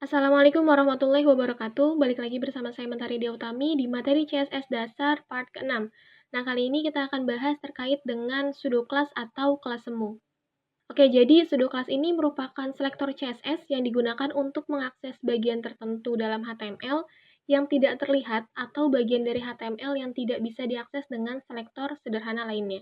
Assalamualaikum warahmatullahi wabarakatuh. Balik lagi bersama saya Mentari Diautami di materi CSS Dasar part ke-6. Nah, kali ini kita akan bahas terkait dengan pseudoclass atau kelas semu. Oke, jadi pseudoclass ini merupakan selektor CSS yang digunakan untuk mengakses bagian tertentu dalam HTML yang tidak terlihat atau bagian dari HTML yang tidak bisa diakses dengan selektor sederhana lainnya.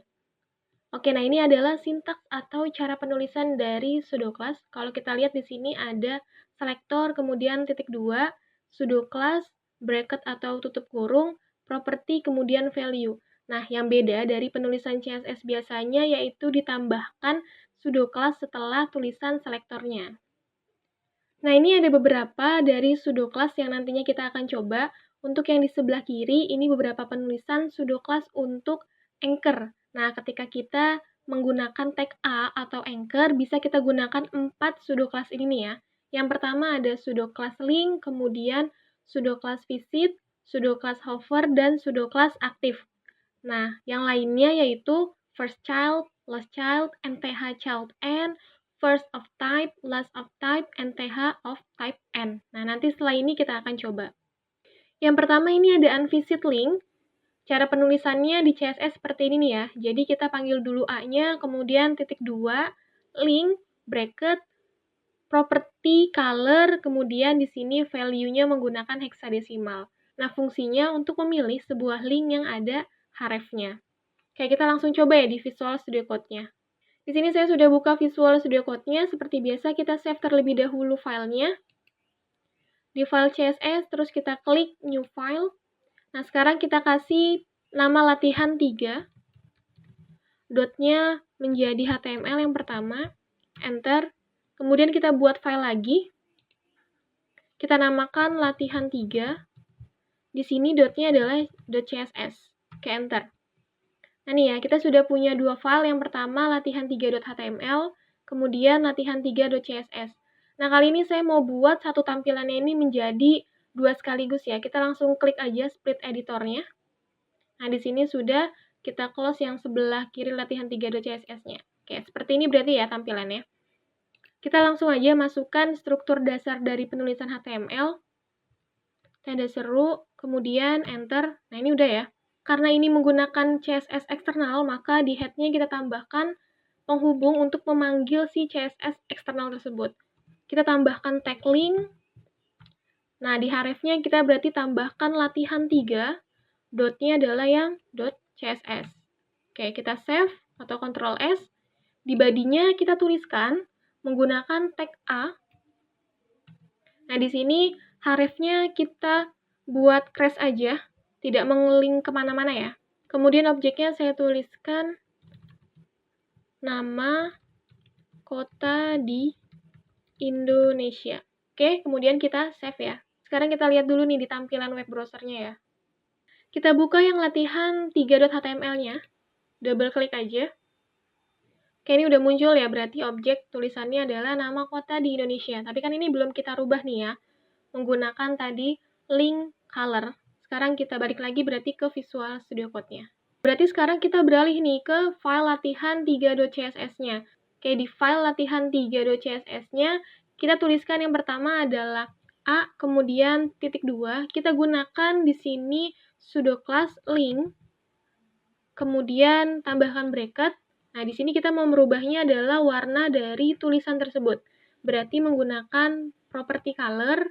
Oke, nah ini adalah sintaks atau cara penulisan dari pseudoclass. Kalau kita lihat di sini ada selektor, kemudian titik 2, pseudoclass, bracket atau tutup kurung, property, kemudian value. Nah, yang beda dari penulisan CSS biasanya yaitu ditambahkan pseudoclass setelah tulisan selektornya. Nah, ini ada beberapa dari pseudoclass yang nantinya kita akan coba. Untuk yang di sebelah kiri, ini beberapa penulisan pseudoclass untuk anchor. Nah, ketika kita menggunakan tag A atau anchor, bisa kita gunakan 4 pseudoclass ini nih ya. Yang pertama ada pseudoclass link, kemudian pseudoclass visit, pseudoclass hover, dan pseudoclass aktif. Nah, yang lainnya yaitu first child, last child, nth child n, first of type, last of type, nth of type n. Nah, nanti setelah ini kita akan coba. Yang pertama ini ada unvisit link. Cara penulisannya di CSS seperti ini nih ya. Jadi kita panggil dulu A-nya, kemudian titik 2, link, bracket, property, color, kemudian di sini value-nya menggunakan heksadesimal. Nah, fungsinya untuk memilih sebuah link yang ada href-nya. Oke, kita langsung coba ya di Visual Studio Code-nya. Di sini saya sudah buka Visual Studio Code-nya. Seperti biasa, kita save terlebih dahulu filenya. Di file CSS, terus kita klik New File. Nah, sekarang kita kasih nama latihan 3. Dotnya menjadi HTML yang pertama. Enter. Kemudian kita buat file lagi. Kita namakan latihan 3. Di sini dotnya adalah .css. Oke, enter. Nah nih ya, kita sudah punya dua file. Yang pertama latihan 3.html, kemudian latihan 3.css. Nah, kali ini saya mau buat satu tampilannya ini menjadi dua sekaligus ya. Kita langsung klik aja split editornya. Nah, di sini sudah kita close yang sebelah kiri latihan 3.css-nya. Oke, seperti ini berarti ya tampilannya. Kita langsung aja masukkan struktur dasar dari penulisan HTML. Tanda seru, kemudian enter. Nah, ini udah ya. Karena ini menggunakan CSS eksternal, maka di head-nya kita tambahkan penghubung untuk memanggil si CSS eksternal tersebut. Kita tambahkan tag link. Nah, di href-nya kita berarti tambahkan latihan 3. Dotnya adalah yang .css. Oke, kita save atau Ctrl S. Di body-nya kita tuliskan menggunakan tag A. Nah, di sini href-nya kita buat crash aja, tidak mengeling kemana-mana ya. Kemudian objeknya saya tuliskan nama kota di Indonesia. Oke, kemudian kita save ya. Sekarang kita lihat dulu nih di tampilan web browser-nya ya. Kita buka yang latihan 3.html-nya. Double klik aja. Oke, ini udah muncul ya, berarti objek tulisannya adalah nama kota di Indonesia. Tapi kan ini belum kita rubah nih ya, menggunakan tadi link color. Sekarang kita balik lagi berarti ke Visual Studio Code-nya. Berarti sekarang kita beralih nih ke file latihan 3.css-nya. Oke, di file latihan 3.css-nya, kita tuliskan yang pertama adalah A, kemudian titik 2. Kita gunakan di sini pseudoclass link, kemudian tambahkan bracket. Nah, di sini kita mau merubahnya adalah warna dari tulisan tersebut. Berarti menggunakan property color.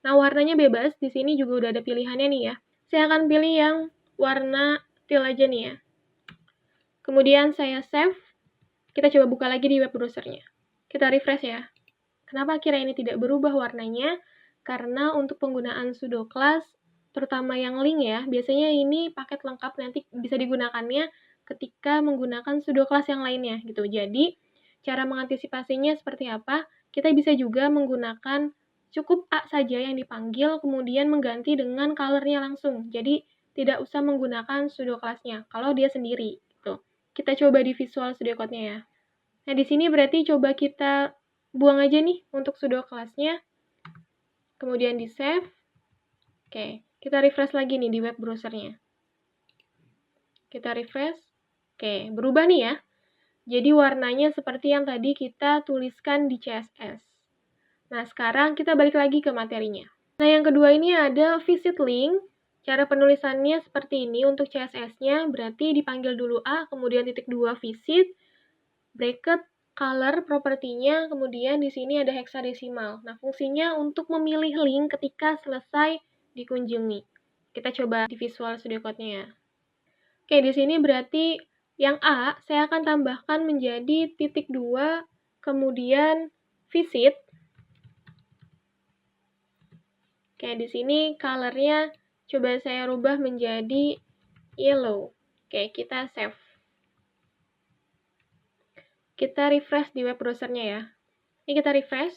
Nah, warnanya bebas. Di sini juga udah ada pilihannya nih ya. Saya akan pilih yang warna teal aja nih ya. Kemudian saya save. Kita coba buka lagi di web browser-nya. Kita refresh ya. Kenapa akhirnya ini tidak berubah warnanya? Karena untuk penggunaan pseudoclass, terutama yang link ya, biasanya ini paket lengkap nanti bisa digunakannya ketika menggunakan pseudoclass yang lainnya gitu. Jadi, cara mengantisipasinya seperti apa? Kita bisa juga menggunakan cukup A saja yang dipanggil, kemudian mengganti dengan color-nya langsung. Jadi, tidak usah menggunakan pseudoclass-nya kalau dia sendiri gitu. Kita coba di Visual Studio Code-nya ya. Nah, di sini berarti coba kita buang aja nih untuk pseudoclass-nya. Kemudian di save. Oke, kita refresh lagi nih di web browser-nya. Kita refresh. Oke, berubah nih ya. Jadi warnanya seperti yang tadi kita tuliskan di CSS. Nah, sekarang kita balik lagi ke materinya. Nah, yang kedua ini ada visit link. Cara penulisannya seperti ini untuk CSS-nya, berarti dipanggil dulu A, kemudian titik 2 visit, bracket, color, propertinya, kemudian di sini ada heksadesimal. Nah, fungsinya untuk memilih link ketika selesai dikunjungi. Kita coba di Visual Studio Code-nya ya. Oke, di sini berarti yang A, saya akan tambahkan menjadi titik 2, kemudian visit. Oke, di sini color-nya coba saya rubah menjadi yellow. Oke, kita save. Kita refresh di web browser-nya ya. Ini kita refresh.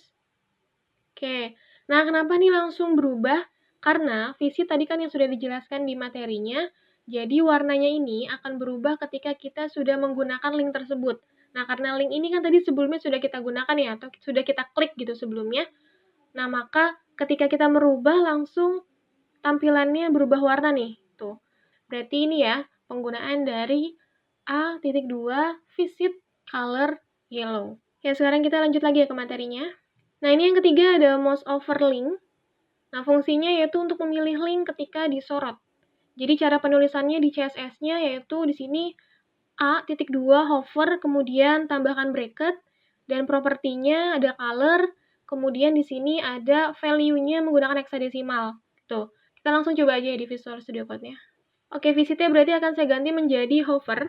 Oke, nah kenapa nih langsung berubah? Karena visit tadi kan yang sudah dijelaskan di materinya, jadi warnanya ini akan berubah ketika kita sudah menggunakan link tersebut. Nah, karena link ini kan tadi sebelumnya sudah kita gunakan ya, atau sudah kita klik gitu sebelumnya. Nah, maka ketika kita merubah langsung tampilannya berubah warna nih. Tuh. Berarti ini ya, penggunaan dari A.2 visit color yellow. Ya, sekarang kita lanjut lagi ya ke materinya. Nah, ini yang ketiga ada mouse over link. Nah, fungsinya yaitu untuk memilih link ketika disorot. Jadi cara penulisannya di CSS-nya yaitu di sini A.2 hover, kemudian tambahkan bracket, dan propertinya ada color, kemudian di sini ada value-nya menggunakan heksadesimal. Tuh, kita langsung coba aja ya di Visual Studio Code-nya. Oke, visitnya berarti akan saya ganti menjadi hover.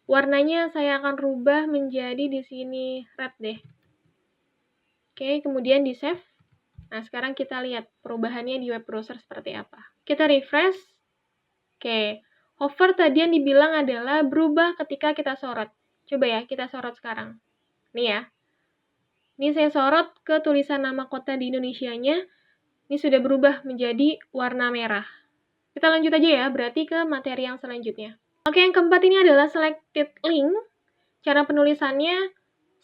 Warnanya saya akan rubah menjadi di sini red deh. Oke, kemudian di save. Nah, sekarang kita lihat perubahannya di web browser seperti apa. Kita refresh. Oke, hover tadi yang dibilang adalah berubah ketika kita sorot. Coba ya, kita sorot sekarang. Nih ya. Ini saya sorot ke tulisan nama kota di Indonesianya. Ini sudah berubah menjadi warna merah. Kita lanjut aja ya, berarti ke materi yang selanjutnya. Oke, yang keempat ini adalah selected link. Cara penulisannya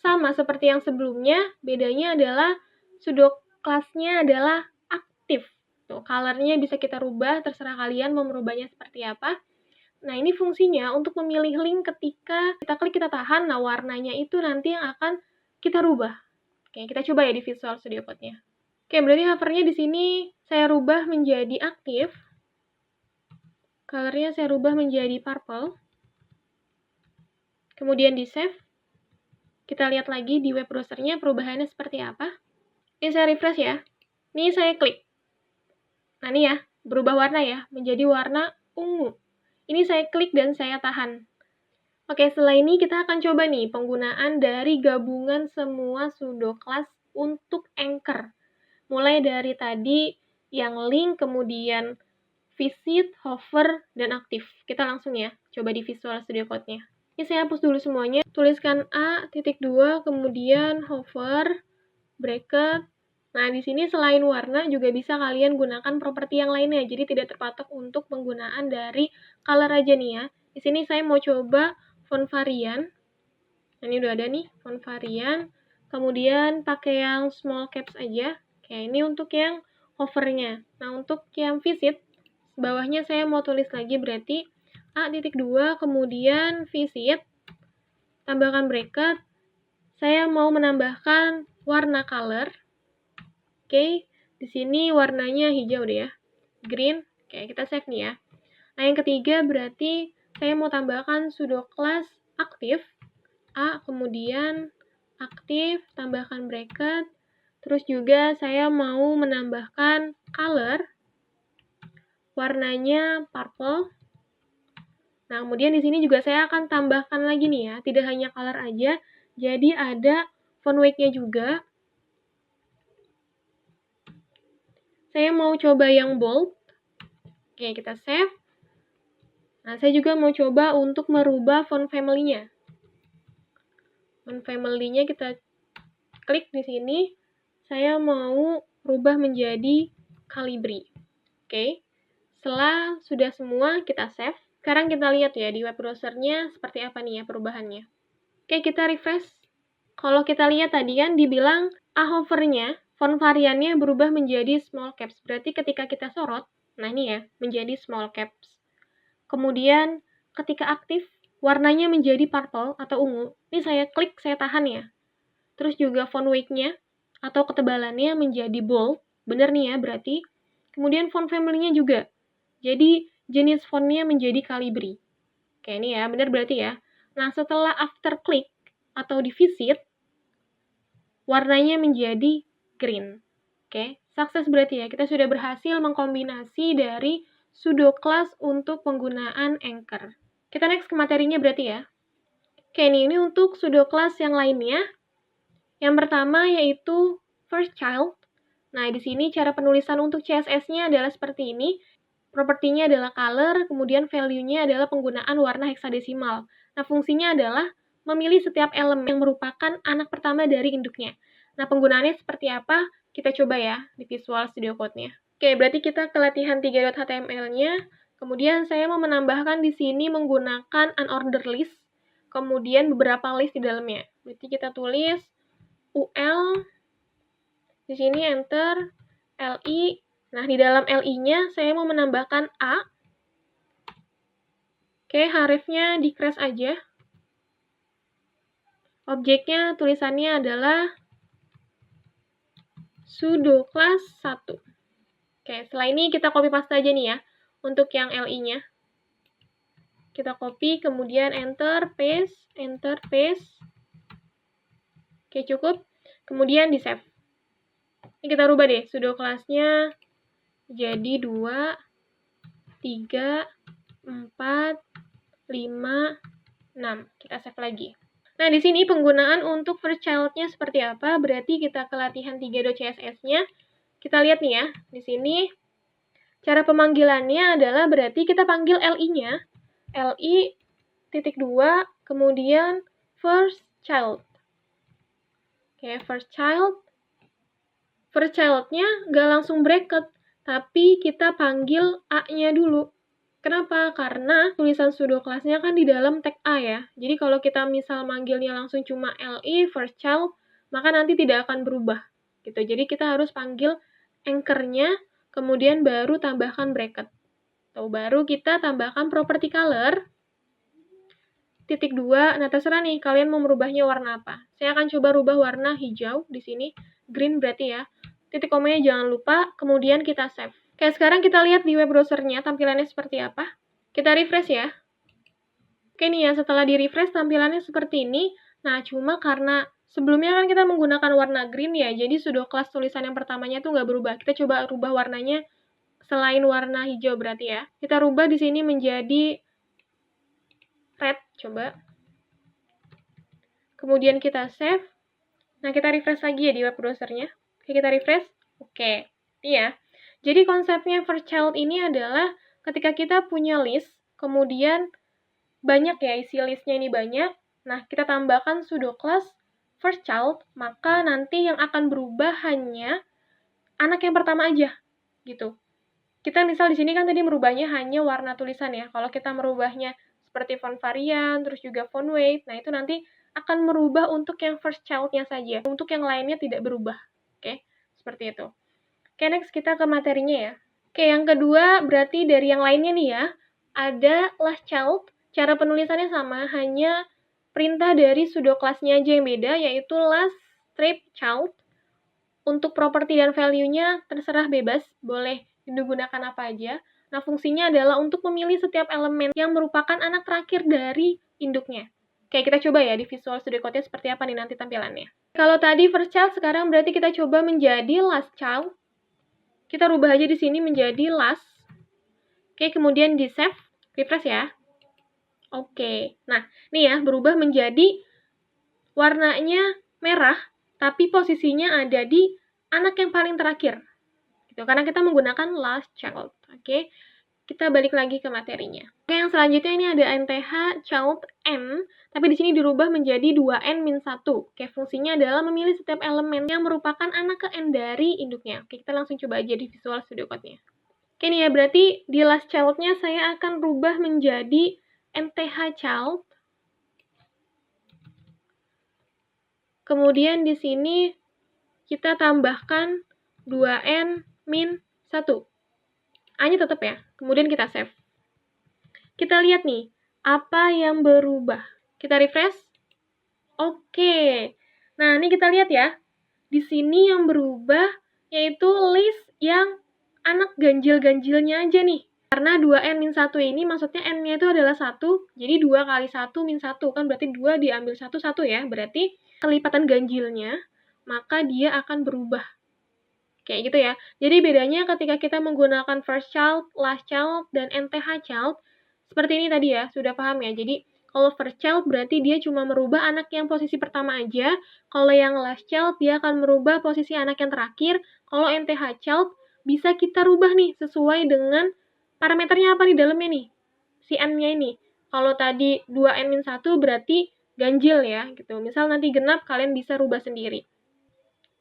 sama seperti yang sebelumnya, bedanya adalah pseudo class-nya adalah aktif. Tuh, color-nya bisa kita rubah, terserah kalian mau merubahnya seperti apa. Nah, ini fungsinya untuk memilih link ketika kita klik, kita tahan, nah warnanya itu nanti yang akan kita rubah. Oke, kita coba ya di Visual Studio Code-nya. Oke, berarti hover-nya di sini saya rubah menjadi aktif. Color-nya saya rubah menjadi purple. Kemudian di save. Kita lihat lagi di web browser-nya perubahannya seperti apa. Ini saya refresh ya. Ini saya klik. Nah, ini ya, berubah warna ya, menjadi warna ungu. Ini saya klik dan saya tahan. Oke, setelah ini kita akan coba nih penggunaan dari gabungan semua pseudo class untuk anchor. Mulai dari tadi yang link, kemudian visit, hover, dan aktif. Kita langsung ya, coba di Visual Studio Code-nya. Ini saya hapus dulu semuanya. Tuliskan A.2, kemudian hover, bracket. Nah, di sini selain warna juga bisa kalian gunakan properti yang lainnya. Jadi tidak terpatok untuk penggunaan dari color aja nih ya. Di sini saya mau coba font varian. Nah, ini udah ada nih font varian. Kemudian pakai yang small caps aja. Oke, ini untuk yang hovernya. Nah, untuk yang visit, bawahnya saya mau tulis lagi berarti A.2, kemudian visit, tambahkan bracket. Saya mau menambahkan warna color. Oke, di sini warnanya hijau deh ya. Green. Oke, kita save nih ya. Nah, yang ketiga berarti saya mau tambahkan pseudo class aktif. A, kemudian aktif, tambahkan bracket. Terus juga saya mau menambahkan color. Warnanya purple. Nah, kemudian di sini juga saya akan tambahkan lagi nih ya. Tidak hanya color aja, jadi ada font weight-nya juga. Saya mau coba yang bold. Oke, kita save. Nah, saya juga mau coba untuk merubah font family-nya. Font family-nya kita klik di sini. Saya mau rubah menjadi Calibri. Oke. Setelah sudah semua, kita save. Sekarang kita lihat ya di web browser-nya seperti apa nih ya perubahannya. Oke, kita refresh. Kalau kita lihat tadi kan dibilang hover-nya, font variannya berubah menjadi small caps. Berarti ketika kita sorot, nah ini ya, menjadi small caps. Kemudian ketika aktif, warnanya menjadi purple atau ungu. Ini saya klik, saya tahan ya. terus juga font weight-nya atau ketebalannya menjadi bold, bener nih ya berarti. Kemudian font family-nya juga, jadi jenis fontnya menjadi Calibri. Oke, ini ya, bener berarti ya. Nah, setelah after click atau di visit, warnanya menjadi green. Oke, sukses berarti ya. Kita sudah berhasil mengkombinasi dari pseudo class untuk penggunaan anchor. Kita next ke materinya berarti ya. Oke, ini untuk pseudo class yang lainnya. Yang pertama yaitu first child. Nah, di sini cara penulisan untuk CSS-nya adalah seperti ini. Propertinya adalah color, kemudian value-nya adalah penggunaan warna heksadesimal. Nah, fungsinya adalah memilih setiap elemen yang merupakan anak pertama dari induknya. Nah, penggunaannya seperti apa? Kita coba ya di Visual Studio Code-nya. Oke, berarti kita ke latihan 3.html-nya. Kemudian saya mau menambahkan di sini menggunakan unordered list, kemudian beberapa list di dalamnya. Berarti kita tulis UL, di sini enter, LI. Nah, di dalam LI-nya saya mau menambahkan A. Oke, hrefnya di crash aja. Objeknya tulisannya adalah pseudo class 1. Oke, setelah ini kita copy paste aja nih ya, untuk yang LI-nya. Kita copy, kemudian enter, paste. Oke, cukup. Kemudian di save. Ini kita rubah deh, pseudo class-nya jadi 2, 3, 4, 5, 6. Kita save lagi. Nah, di sini penggunaan untuk first child-nya seperti apa? Berarti kita ke latihan 3.css-nya. Kita lihat nih ya, di sini cara pemanggilannya adalah berarti kita panggil LI-nya, LI titik 2, kemudian first child. Oke, first child-nya nggak langsung bracket, tapi kita panggil A-nya dulu. Kenapa? Karena tulisan pseudo class-nya kan di dalam tag A ya. Jadi kalau kita misal manggilnya langsung cuma LI first child, maka nanti tidak akan berubah. Gitu. Jadi kita harus panggil anchor-nya, kemudian baru tambahkan bracket. Tuh, baru kita tambahkan property color. Titik 2, nah terserah nih kalian mau merubahnya warna apa. Saya akan coba rubah warna hijau di sini, green berarti ya. Titik komanya jangan lupa, kemudian kita save. Oke, sekarang kita lihat di web browser-nya tampilannya seperti apa. Kita refresh ya. Oke nih ya, setelah di refresh tampilannya seperti ini. Nah, cuma karena sebelumnya kan kita menggunakan warna green ya, jadi pseudo class tulisan yang pertamanya tuh nggak berubah. Kita coba rubah warnanya selain warna hijau berarti ya. Kita rubah di sini menjadi red, coba. Kemudian kita save. Nah, kita refresh lagi ya di web browser-nya. Oke, kita refresh. Oke, iya. Jadi konsepnya first child ini adalah ketika kita punya list, kemudian banyak ya isi listnya ini banyak, nah kita tambahkan pseudo class first child, maka nanti yang akan berubah hanya anak yang pertama aja, gitu. Kita misal di sini kan tadi merubahnya hanya warna tulisan ya, kalau kita merubahnya seperti font varian, terus juga font weight, nah itu nanti akan merubah untuk yang first child-nya saja, untuk yang lainnya tidak berubah, oke? Seperti itu. Oke, next kita ke materinya ya. Oke, yang kedua berarti dari yang lainnya nih ya, ada last child. Cara penulisannya sama, hanya perintah dari pseudo class-nya aja yang beda, yaitu last strip child. Untuk properti dan value-nya terserah bebas, boleh digunakan apa aja. Nah, fungsinya adalah untuk memilih setiap elemen yang merupakan anak terakhir dari induknya. Oke, kita coba ya di Visual Studio Code-nya seperti apa nih nanti tampilannya. Kalau tadi first child, sekarang berarti kita coba menjadi last child. Kita rubah aja di sini menjadi last. Oke, kemudian di save, refresh ya. Oke, nah ini ya berubah menjadi warnanya merah, tapi posisinya ada di anak yang paling terakhir. Gitu, karena kita menggunakan last child. Oke, kita balik lagi ke materinya. Oke, yang selanjutnya ini ada nth child n, tapi di sini dirubah menjadi 2n-1. Oke, fungsinya adalah memilih setiap elemen yang merupakan anak ke n dari induknya. Oke, kita langsung coba aja di Visual Studio Code-nya. Oke nih ya, berarti di last child-nya saya akan rubah menjadi nth child. Kemudian di sini kita tambahkan 2n-1. A-nya tetap ya, kemudian kita save. Kita lihat nih, apa yang berubah. Kita refresh. Oke, Nah, ini kita lihat ya. Di sini yang berubah yaitu list yang anak ganjil-ganjilnya aja nih. Karena 2n-1 ini maksudnya n-nya itu adalah 1, jadi 2 kali 1 min 1, kan berarti 2 diambil 1, 1 ya. Berarti kelipatan ganjilnya, maka dia akan berubah. Kayak gitu ya. Jadi bedanya ketika kita menggunakan first child, last child, dan NTH child, seperti ini tadi ya, sudah paham ya. Jadi kalau first child berarti dia cuma merubah anak yang posisi pertama aja. Kalau yang last child dia akan merubah posisi anak yang terakhir. Kalau NTH child bisa kita rubah nih sesuai dengan parameternya apa di dalamnya nih. Si n-nya ini. Kalau tadi 2n-1 berarti ganjil ya gitu. Misal nanti genap kalian bisa rubah sendiri.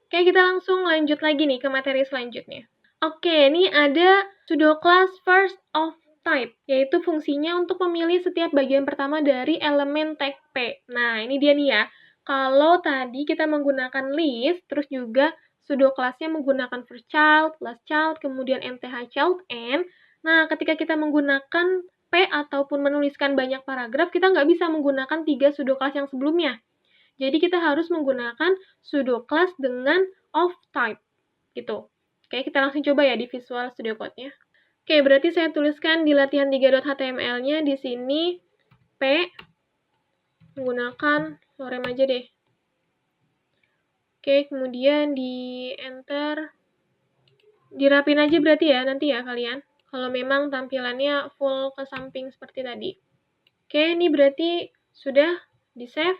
Oke, kita langsung lanjut lagi nih ke materi selanjutnya. Oke, ini ada pseudo class first of type, yaitu fungsinya untuk memilih setiap bagian pertama dari elemen tag P. Nah, ini dia nih ya. Kalau tadi kita menggunakan list, terus juga pseudo class-nya menggunakan first child, last child, kemudian nth child, n. Nah, ketika kita menggunakan P ataupun menuliskan banyak paragraf, kita nggak bisa menggunakan 3 pseudo class yang sebelumnya. Jadi kita harus menggunakan pseudo class dengan of type gitu. Oke, kita langsung coba ya di Visual Studio Code-nya. Oke, berarti saya tuliskan di latihan 3.html-nya di sini P menggunakan lorem aja deh. Oke, kemudian di enter. Dirapin aja berarti ya nanti ya kalian. Kalau memang tampilannya full ke samping seperti tadi. Oke, ini berarti sudah di-save.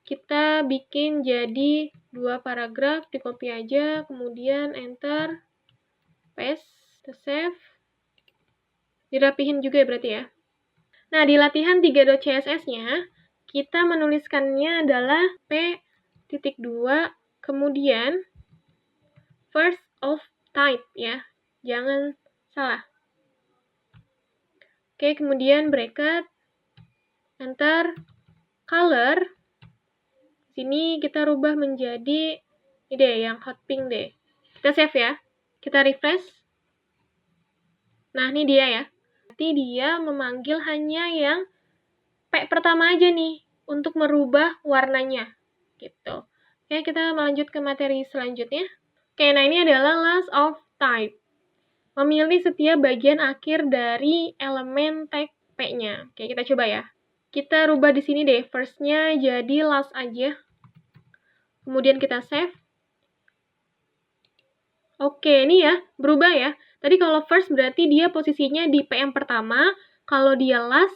Kita bikin jadi 2 paragraf, di copy aja, kemudian enter, paste, save, dirapihin juga ya berarti ya. Nah, di latihan 3.css-nya, kita menuliskannya adalah P.2, kemudian first of type ya, jangan salah. Oke, kemudian bracket, enter, color, sini kita rubah menjadi ini deh, yang hot pink deh. Kita save ya. Kita refresh. Nah, ini dia ya. Berarti dia memanggil hanya yang P pertama aja nih untuk merubah warnanya. Gitu. Oke, kita melanjut ke materi selanjutnya. Oke, nah ini adalah last of type. Memilih setiap bagian akhir dari elemen tag P-nya. Oke, kita coba ya. Kita rubah di sini deh, first-nya jadi last aja. Kemudian kita save. Oke, ini ya, berubah ya. Tadi kalau first berarti dia posisinya di P yang pertama, kalau dia last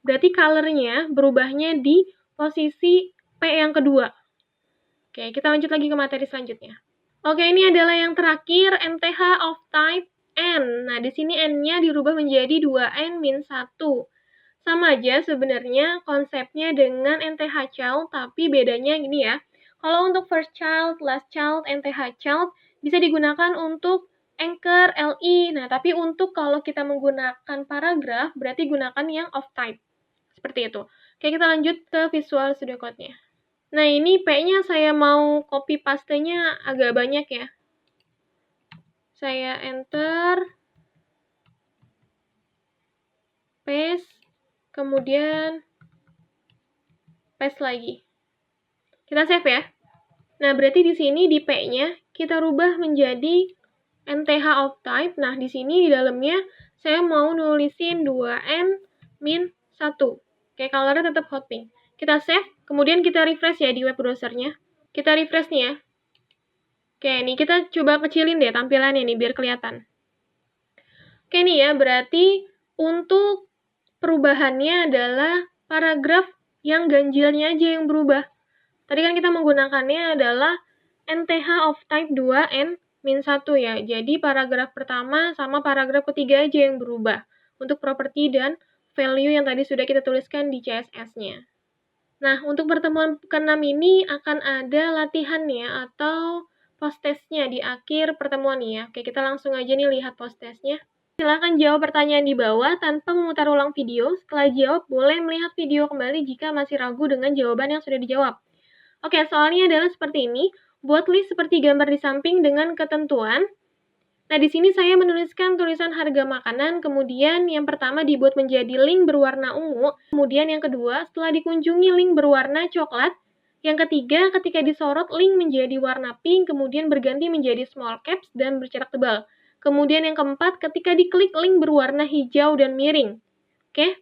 berarti color-nya berubahnya di posisi P yang kedua. Oke, kita lanjut lagi ke materi selanjutnya. Oke, ini adalah yang terakhir, NTH of type N. Nah, di sini N-nya dirubah menjadi 2N-1. Sama aja sebenarnya konsepnya dengan NTH child, tapi bedanya ini ya. Kalau untuk first child, last child, NTH child, bisa digunakan untuk anchor, LI. Nah, tapi untuk kalau kita menggunakan paragraf, berarti gunakan yang of type. Seperti itu. Oke, kita lanjut ke Visual Studio Code-nya. Nah, ini P-nya saya mau copy paste-nya agak banyak ya. Saya enter, paste, kemudian paste lagi. Kita save ya. Nah, berarti di sini di P-nya kita rubah menjadi NTH of type. Nah, di sini di dalamnya saya mau nulisin 2N-1. Oke, color-nya tetap hot pink. Kita save, kemudian kita refresh ya di web browser-nya. Kita refresh nih ya. Oke, ini kita coba kecilin deh tampilannya nih biar kelihatan. Oke nih ya, berarti untuk perubahannya adalah paragraf yang ganjilnya aja yang berubah. Tadi kan kita menggunakannya adalah NTH of type 2N-1 ya. Jadi paragraf pertama sama paragraf ketiga aja yang berubah untuk properti dan value yang tadi sudah kita tuliskan di CSS-nya. Nah, untuk pertemuan ke-6 ini akan ada latihannya atau post-testnya di akhir pertemuan nih ya. Oke, kita langsung aja nih lihat post-testnya. Silakan jawab pertanyaan di bawah tanpa memutar ulang video. Setelah jawab, boleh melihat video kembali jika masih ragu dengan jawaban yang sudah dijawab. Oke, soalnya adalah seperti ini. Buat list seperti gambar di samping dengan ketentuan. Nah, di sini saya menuliskan tulisan harga makanan, kemudian yang pertama dibuat menjadi link berwarna ungu, kemudian yang kedua, setelah dikunjungi link berwarna coklat, Yang ketiga, ketika disorot, link menjadi warna pink, kemudian berganti menjadi small caps dan bercerak tebal. Kemudian yang keempat, ketika diklik, link berwarna hijau dan miring. Oke?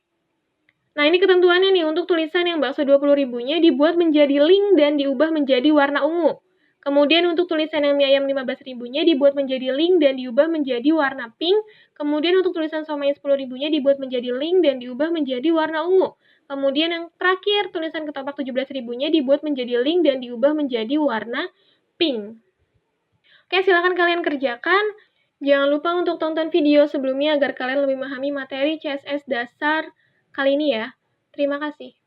Nah, ini ketentuannya nih, untuk tulisan yang bakso 20 ribunya dibuat menjadi link dan diubah menjadi warna ungu. Kemudian untuk tulisan yang mie ayam 15 ribunya dibuat menjadi link dan diubah menjadi warna pink. Kemudian untuk tulisan somai 10 ribunya dibuat menjadi link dan diubah menjadi warna ungu. Kemudian yang terakhir, tulisan ketoprak 17 ribunya dibuat menjadi link dan diubah menjadi warna pink. Oke, silakan kalian kerjakan. Jangan lupa untuk tonton video sebelumnya agar kalian lebih memahami materi CSS dasar kali ini ya. Terima kasih.